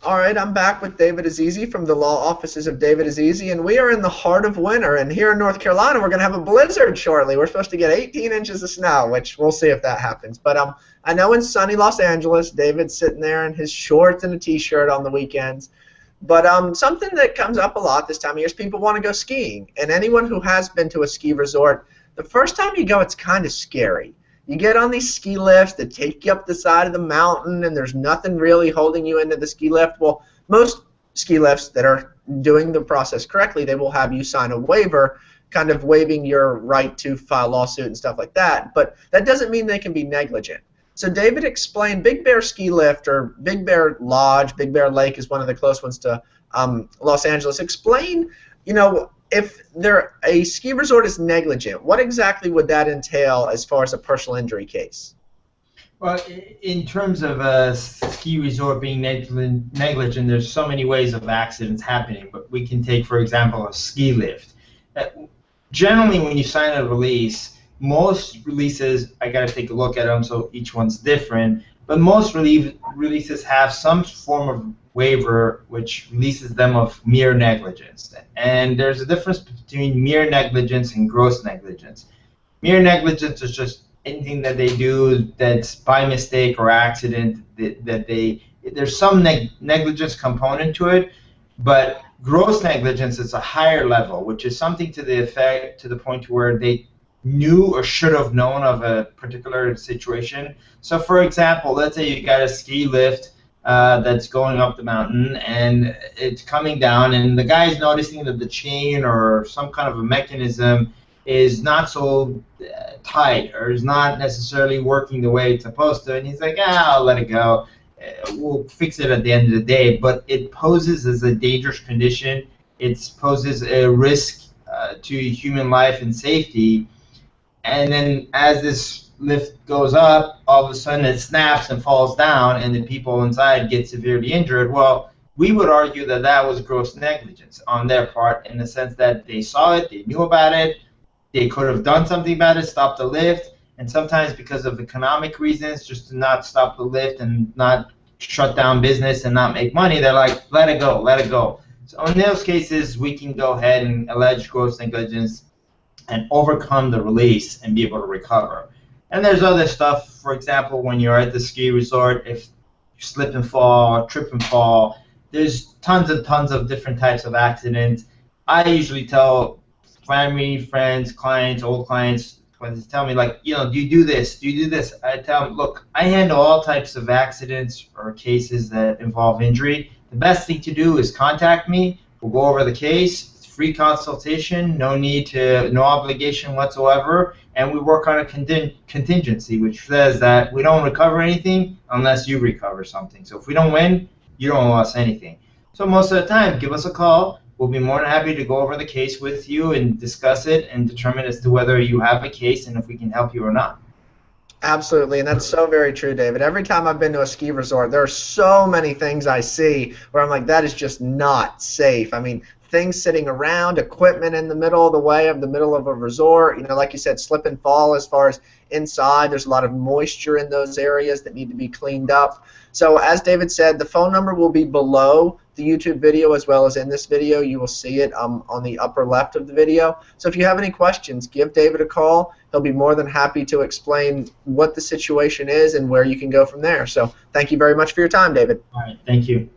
All right, I'm back with David Azizi from the law offices of David Azizi, and we are in the heart of winter. And here in North Carolina, we're going to have a blizzard shortly. We're supposed to get 18 inches of snow, which we'll see if that happens. But I know in sunny Los Angeles, David's sitting there in his shorts and a T-shirt on the weekends. But something that comes up a lot this time of year is people want to go skiing. And anyone who has been to a ski resort, the first time you go, it's kind of scary. You get on these ski lifts that take you up the side of the mountain, and there's nothing really holding you into the ski lift. Well, most ski lifts that are doing the process correctly, they will have you sign a waiver, kind of waiving your right to file a lawsuit and stuff like that. But that doesn't mean they can be negligent. So David explained Big Bear Ski Lift, or Big Bear Lodge, Big Bear Lake is one of the close ones to Los Angeles. Explain, if a ski resort is negligent, what exactly would that entail as far as a personal injury case? Well, in terms of a ski resort being negligent, there's so many ways of accidents happening. But we can take, for example, a ski lift. Generally, when you sign a release, most releases, I got to take a look at them, so each one's different. But most releases have some form of waiver which releases them of mere negligence. And there's a difference between mere negligence and gross negligence. Mere negligence is just anything that they do that's by mistake or accident, there's some negligence component to it, but gross negligence is a higher level, which is something to the point where they knew or should have known of a particular situation. So for example, let's say you got a ski lift that's going up the mountain and it's coming down, and the guy's noticing that the chain or some kind of a mechanism is not so tight or is not necessarily working the way it's supposed to, and he's like, I'll let it go. We'll fix it at the end of the day. But it poses as a dangerous condition. It poses a risk to human life and safety. And then as this lift goes up, all of a sudden it snaps and falls down, and the people inside get severely injured. Well, we would argue that that was gross negligence on their part, in the sense that they saw it, they knew about it, they could have done something about it, stopped the lift, and sometimes because of economic reasons, just to not stop the lift and not shut down business and not make money, they're like, let it go, let it go. So in those cases, we can go ahead and allege gross negligence and overcome the release and be able to recover. And there's other stuff, for example, when you're at the ski resort, if you slip and fall, trip and fall, there's tons and tons of different types of accidents. I usually tell family, friends, clients, old clients, when they tell me, like, do you do this, do you do this? I tell them, look, I handle all types of accidents or cases that involve injury. The best thing to do is contact me. We'll go over the case. Free consultation, no obligation whatsoever, and we work on a contingency, which says that we don't recover anything unless you recover something. So if we don't win, you don't owe us anything. So most of the time, give us a call. We'll be more than happy to go over the case with you and discuss it and determine as to whether you have a case and if we can help you or not. Absolutely, and that's so very true, David. Every time I've been to a ski resort, there are so many things I see where I'm like, that is just not safe. I mean, things sitting around, equipment in the middle of the middle of a resort, like you said, slip and fall as far as inside. There's a lot of moisture in those areas that need to be cleaned up. So as David said, the phone number will be below the YouTube video as well as in this video. You will see it on the upper left of the video. So if you have any questions, give David a call. He'll be more than happy to explain what the situation is and where you can go from there. So thank you very much for your time, David. All right, thank you.